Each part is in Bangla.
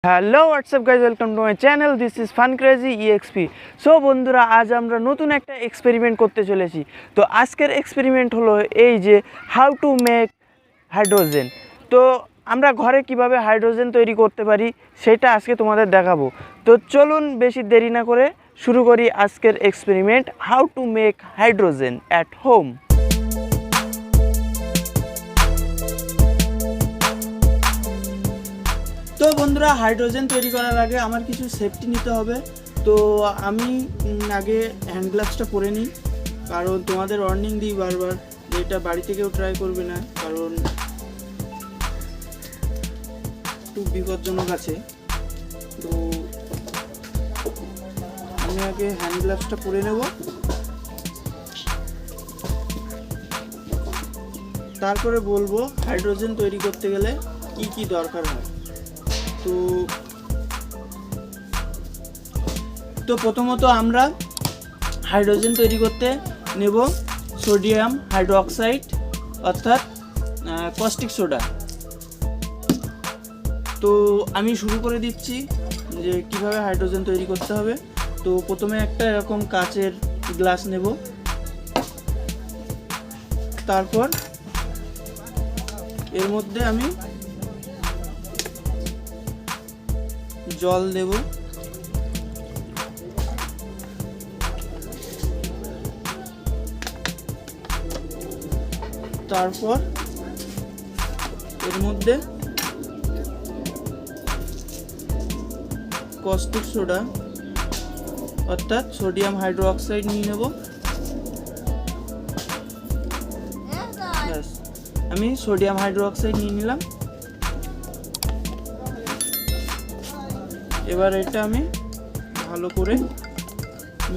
Hello WhatsApp guys, welcome to my channel. This is fun crazy EXP. So বন্ধুরা, আজ আমরা নতুন একটা এক্সপেরিমেন্ট করতে চলেছি। তো আজকের এক্সপেরিমেন্ট হলো এই যে হাউ টু মেক হাইড্রোজেন। তো আমরা ঘরে কিভাবে হাইড্রোজেন তৈরি করতে পারি সেটা আজকে তোমাদের দেখাবো। তো চলুন বেশি দেরি না করে শুরু করি আজকের experiment, how to make hydrogen at home. তো বন্ধুরা, হাইড্রোজেন তৈরি করার আগে আমার কিছু সেফটি নিতে হবে। তো আমি আগে হ্যান্ড গ্লাভসটা পরে নিই, কারণ তোমাদের ওয়ার্নিং দিই বারবার যে এটা বাড়িতে কেউ ট্রাই করবে না, কারণ একটু বিপজ্জনক আছে। তো আমি আগে হ্যান্ড গ্লাভসটা পরে নেব, তারপরে বলবো হাইড্রোজেন তৈরি করতে গেলে কি কি দরকার হয়। তো প্রথমত আমরা হাইড্রোজেন তৈরি করতে নেব সোডিয়াম হাইড্রোক্সাইড অর্থাৎ কস্টিক সোডা। তো আমি শুরু করে দিচ্ছি যে কিভাবে হাইড্রোজেন তৈরি করতে হবে। তো প্রথমে একটা এরকম কাচের গ্লাস নেব, তারপর এর মধ্যে আমি জল দেব, তারপর এর মধ্যে কস্টিক সোডা অর্থাৎ সোডিয়াম হাইড্রোক্সাইড নিয়ে নেব। আমি সোডিয়াম হাইড্রোক্সাইড নিয়ে নিলাম। এবার এটা আমি ভালো করে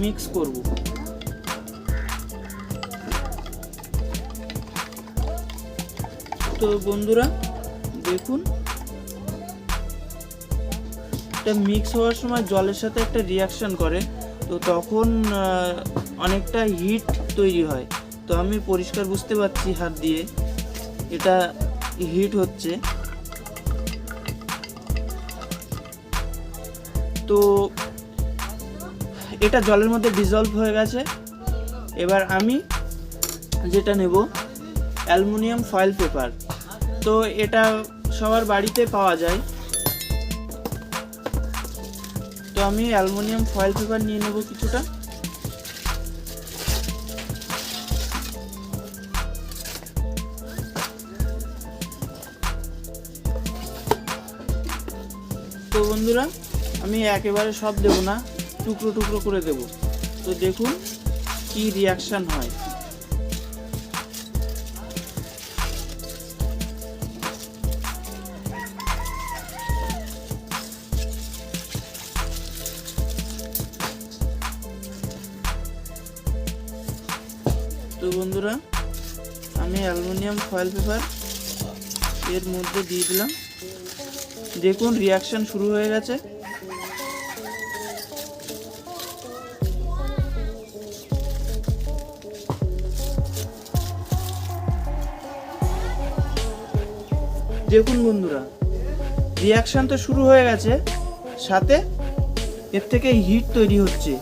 মিক্স করব। তো বন্ধুরা দেখুন, এটা মিক্স হওয়ার সময় জলের সাথে একটা রিয়াকশন করে, তো তখন অনেকটা হিট তৈরি হয়। তো আমি পরিষ্কার বুঝতে পারছি হাত দিয়ে এটা হিট হচ্ছে। তো এটা জলের মধ্যে ডিজলভ হয়ে গেছে। এবার আমি যেটা নেব অ্যালুমিনিয়াম ফয়েল পেপার। তো এটা সবার বাড়িতে পাওয়া যায়। তো আমি অ্যালুমিনিয়াম ফয়েল পেপার নিয়ে নেব কিছুটা। তো বন্ধুরা, আমি একেবারে সব দেব না, টুকরো টুকরো করে দেব। তো দেখুন কি রিয়াকশন হয়। তো বন্ধুরা, আমি অ্যালুমিনিয়াম ফয়েল পেপার এর মধ্যে দিয়ে দিলাম। দেখুন রিয়াকশন শুরু হয়ে গেছে। দেখুন বন্ধুরা, রিয়াকশন তো শুরু হয়ে গেছে, সাথে এর থেকে হিট তৈরি হচ্ছে।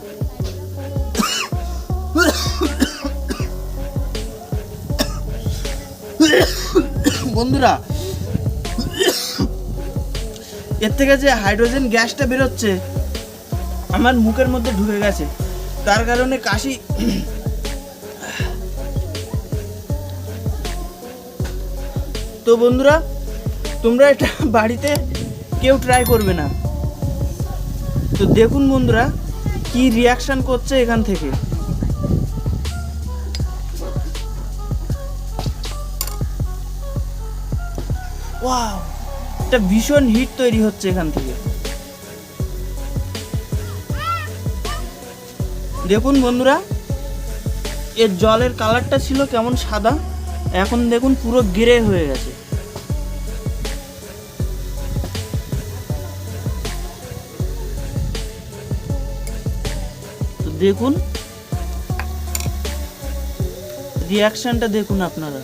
বন্ধুরা, এর থেকে যে হাইড্রোজেন গ্যাসটা বেরোচ্ছে আমার মুখের মধ্যে ঢুকে গেছে, তার কারণে কাশি। তো বন্ধুরা, তোমরা এটা বাড়িতে কেউ ট্রাই করবে না। তো দেখুন বন্ধুরা কি রিয়াকশন করছে এখান থেকে। ওয়াও, একটা ভীষণ হিট তৈরি হচ্ছে এখান থেকে। দেখুন বন্ধুরা, এর জলের কালারটা ছিল কেমন সাদা, এখন দেখুন পুরো গ্রে হয়ে গেছে। তো দেখুন রিয়াকশনটা দেখুন আপনারা।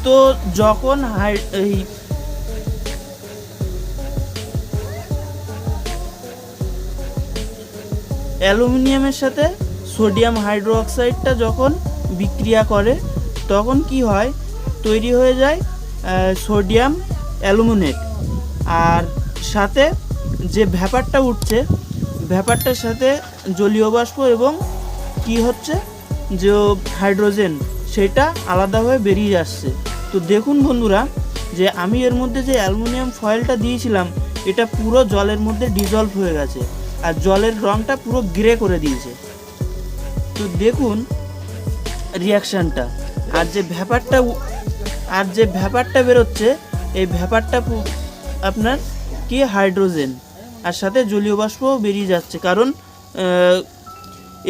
তো যখন এই অ্যালুমিনিয়ামের সাথে সোডিয়াম হাইড্রোক্সাইডটা যখন বিক্রিয়া করে তখন কি হয়, তৈরি হয়ে যায় সোডিয়াম অ্যালুমিনেট। আর সাথে যে ভ্যাপারটা উঠছে, ভ্যাপারটার সাথে জলীয় বাষ্প এবং কি হচ্ছে যে হাইড্রোজেন, সেটা আলাদা হয়ে বেরিয়ে যাচ্ছে। তো দেখুন বন্ধুরা, যে আমি এর মধ্যে যে অ্যালুমিনিয়াম ফয়েলটা দিয়েছিলাম এটা পুরো জলের মধ্যে ডিজলভ হয়ে গেছে আর জলের রঙটা পুরো গ্রে করে দিয়েছে। তো দেখুন রিয়াকশানটা। আর যে ভ্যাপারটা বেরোচ্ছে, এই ভ্যাপারটা আপনার কি হাইড্রোজেন আর সাথে জলীয় বাষ্পও বেরিয়ে যাচ্ছে, কারণ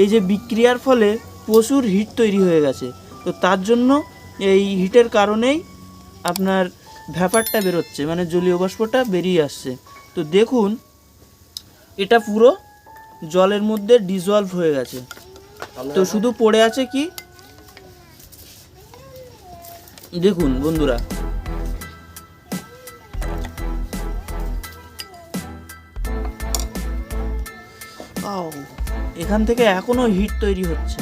এই যে বিক্রিয়ার ফলে প্রচুর হিট তৈরি হয়ে গেছে। তো তার জন্য এই হিটের কারণেই আপনার ভ্যাপারটা বেরোচ্ছে, মানে জলীয় বাষ্পটা বেরিয়ে আসছে। তো দেখুন এটা পুরো জলের মধ্যে ডিজলভ হয়ে গেছে। তো শুধু পড়ে আছে কি, দেখুন বন্ধুরা, এখান থেকে এখনো হিট তৈরি হচ্ছে।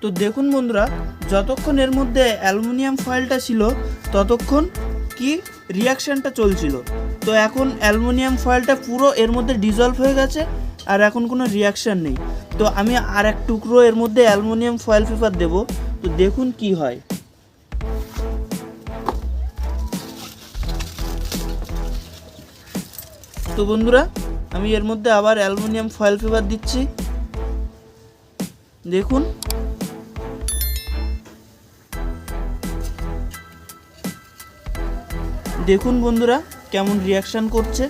তো দেখুন বন্ধুরা, যতক্ষণ এর মধ্যে অ্যালুমিনিয়াম ফয়েলটা ছিল ততক্ষণ কি রিয়াকশানটা চলছিল। তো এখন অ্যালুমিনিয়াম ফয়েলটা পুরো এর মধ্যে ডিজলভ হয়ে গেছে আর এখন কোনো রিয়াকশান নেই। তো আমি আর এক টুকরো এর মধ্যে অ্যালুমিনিয়াম ফয়েল পেপার দেব। তো দেখুন কি হয়। তো বন্ধুরা, আমি এর মধ্যে আবার অ্যালুমিনিয়াম ফয়েল পেপার দিচ্ছি। দেখুন দেখুন বন্ধুরা কেমন রিয়াকশান করছে।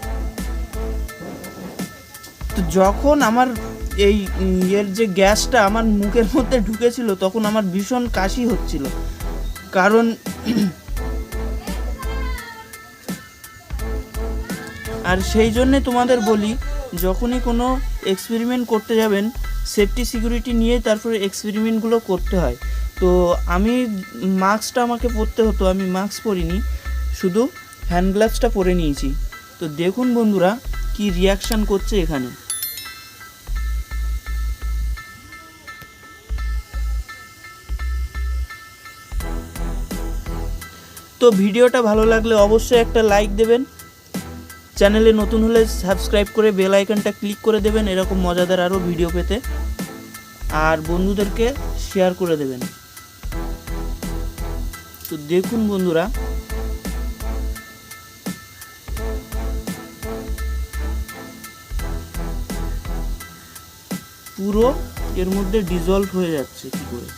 তো যখন আমার এই এর যে গ্যাসটা আমার মুখের মধ্যে ঢুকেছিল তখন আমার ভীষণ কাশি হচ্ছিল, কারণ আর সেই জন্যে তোমাদের বলি, যখনই কোনো এক্সপেরিমেন্ট করতে যাবেন সেফটি সিকিউরিটি নিয়ে তারপরে এক্সপেরিমেন্টগুলো করতে হয়। তো আমি মাস্কটা আমাকে পরতে হতো, আমি মাস্ক পরিনি, শুধু হ্যান্ড গ্লাভসটা পরে নিয়েছি। তো দেখুন বন্ধুরা কি রিয়াকশান করছে এখানে। তো ভিডিওটা ভালো লাগলে অবশ্যই একটা লাইক দেবেন, চ্যানেলে নতুন হলে সাবস্ক্রাইব করে বেল আইকনটা ক্লিক করে দেবেন এরকম মজাদার আরও ভিডিও পেতে, আর বন্ধুদেরকে শেয়ার করে দেবেন। তো দেখুন বন্ধুরা, পুরো এর মধ্যে ডিজলভ হয়ে যাচ্ছে কি করে।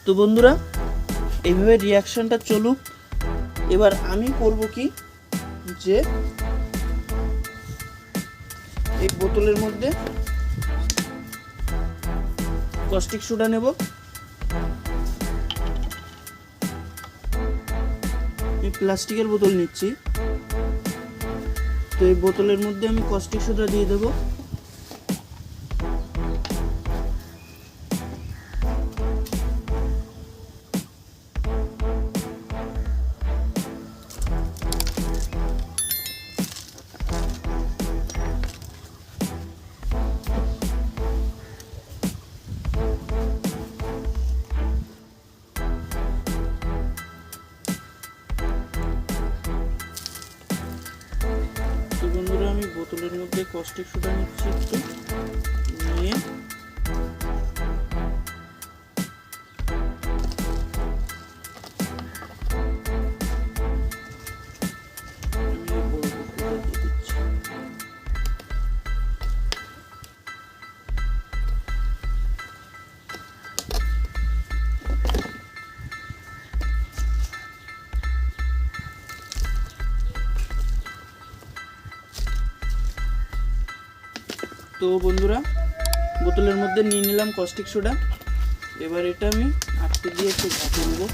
তো বন্ধুরা এইভাবে রিয়াকশানটা চলুক। এবার আমি করব কি, যে এই বোতলের মধ্যে কস্টিক সোডা নেব। এই প্লাস্টিকের বোতল নিচ্ছি। তো এই বোতলের মধ্যে আমি কস্টিক সোডা দিয়ে দেবো। বন্ধুরা আমি বোতলের মধ্যে কস্টিক সোডা নিচ্ছি একটু, নিয়ে তো বন্ধুরা বোতলের মধ্যে নিয়ে নিলাম কস্টিক সোডা। এবার এটা আমি আটকে দিয়ে একটু ঢাকে নেবো।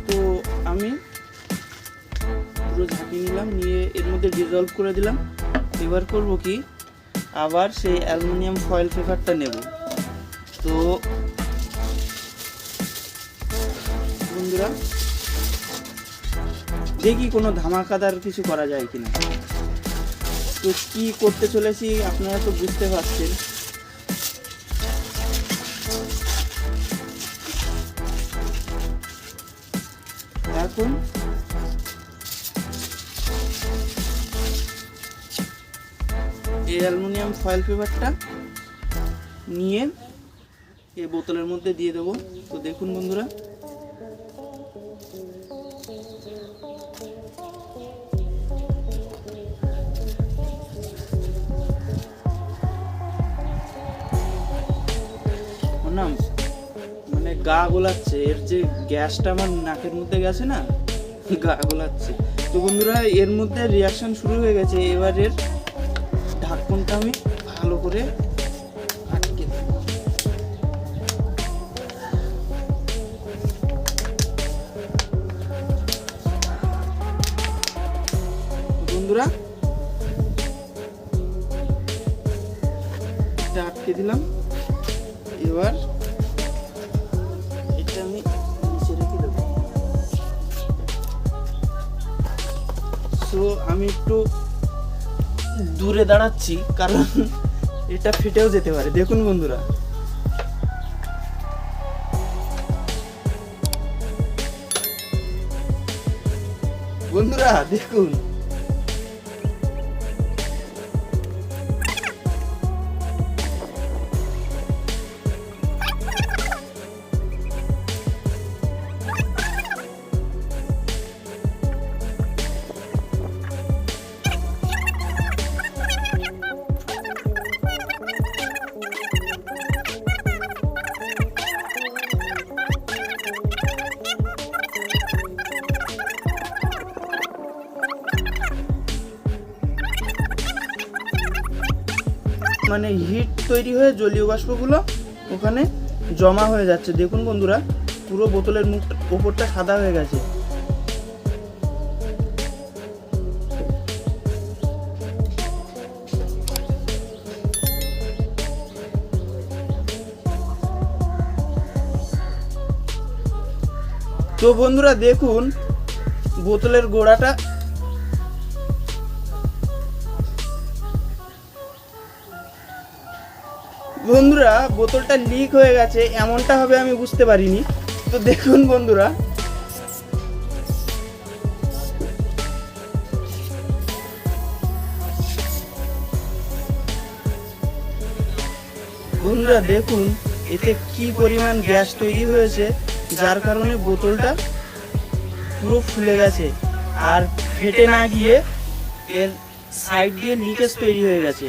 তো আমি পুরো ঝাঁকিয়ে নিলাম, নিয়ে এর মধ্যে ডিজলভ করে দিলাম। এবার করব কি, আবার সেই অ্যালুমিনিয়াম ফয়েল পেপারটা নেব। তো বন্ধুরা দেখি কোনো ধামাকাদার কিছু করা যায় কিনা। তো কি করতে চলেছি আপনারা তো বুঝতে পারছেন। এখন এই অ্যালুমিনিয়াম ফয়েল পেপারটা নিয়ে এই বোতলের মধ্যে দিয়ে দেবো। তো দেখুন বন্ধুরা, না মানে গা গোলাচ্ছে, এর যে গ্যাসটা আমার নাকের মধ্যে গেছে না, গা গোলাচ্ছে। তো বন্ধুরা এর মধ্যে রিয়াকশন শুরু হয়ে গেছে। এবার এর ঢাকনটা আমি ভালো করে আটকে দেব। বন্ধুরা এটা আটকে দিলাম। এবার এটা আমি নিচে রেখে দেবো। সো আমি একটু দূরে দাঁড়াচ্ছি, কারণ এটা ফেটেও যেতে পারে। দেখুন বন্ধুরা, দেখুন মানে হিট তৈরি হয়ে জলীয় বাষ্পগুলো ওখানে জমা হয়ে যাচ্ছে। দেখুন বন্ধুরা, পুরো বোতলের মুখ ওপরটা সাদা হয়ে গেছে। তো বন্ধুরা দেখুন বোতলের গোড়াটা বন্ধুরা বোতলটা লিক হয়ে গেছে, এমনটা হবে আমি বুঝতে পারিনি। তো দেখুন বন্ধুরা, দেখুন এতে কি পরিমাণ গ্যাস তৈরি হয়েছে, যার কারণে বোতলটা পুরো ফুলে গেছে আর ফেটে না গিয়ে এর সাইড দিয়ে লিকেজ তৈরি হয়ে গেছে।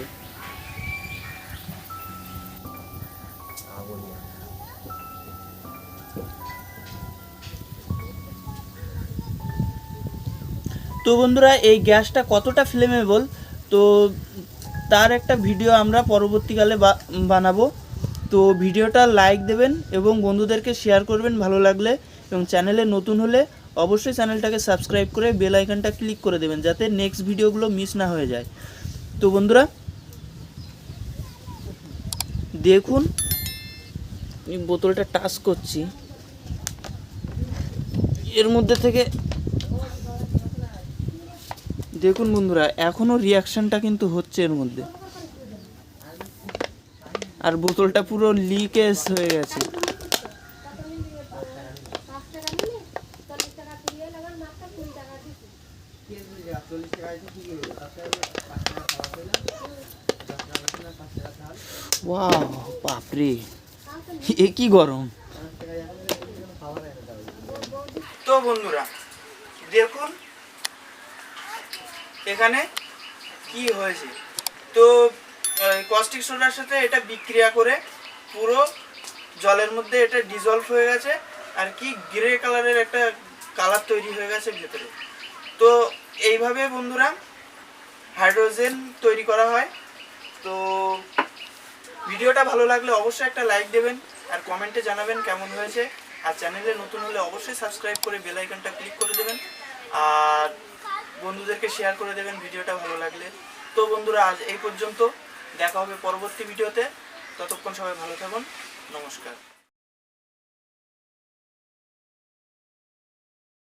তো বন্ধুরা এই গ্যাসটা কতটা ফ্লেমেবল, তো তার একটা ভিডিও আমরা পরবর্তীকালে বানাবো। তো ভিডিওটা লাইক দেবেন এবং বন্ধুদেরকে শেয়ার করবেন ভালো লাগলে, এবং চ্যানেলে নতুন হলে অবশ্যই চ্যানেলটাকে সাবস্ক্রাইব করে বেল আইকনটা ক্লিক করে দেবেন, যাতে নেক্সট ভিডিওগুলো মিস না হয়ে যায়। তো বন্ধুরা দেখুন আমি বোতলটা টাচ করছি, এর মধ্যে থেকে দেখুন বন্ধুরা এখনো রিয়াকশনটা কিন্তু হচ্ছে এর মধ্যে, আর বোতলটা পুরো লিকেজ হয়ে গেছে। ওয়াও বাপরে, এ কি গরম। তো বন্ধুরা দেখুন এখানে কি হয়েছে। তো কস্টিক সোডার সাথে এটা বিক্রিয়া করে পুরো জলের মধ্যে এটা ডিজলভ হয়ে গেছে, আর কি গ্রে কালারের একটা কালার তৈরি হয়ে গেছে ভেতরে। তো এইভাবে বন্ধুরা হাইড্রোজেন তৈরি করা হয়। তো ভিডিওটা ভালো লাগলে অবশ্যই একটা লাইক দেবেন আর কমেন্টে জানাবেন কেমন হয়েছে। আর চ্যানেলে নতুন হলে অবশ্যই সাবস্ক্রাইব করে বেল আইকনটা ক্লিক করে দেবেন আর বন্ধুদেরকে শেয়ার করে দেবেন ভিডিওটা ভালো লাগলে। তো বন্ধুরা আজ এই পর্যন্ত, দেখা হবে পরবর্তী ভিডিওতে। ততক্ষণ সবাই ভালো থাকুন, নমস্কার।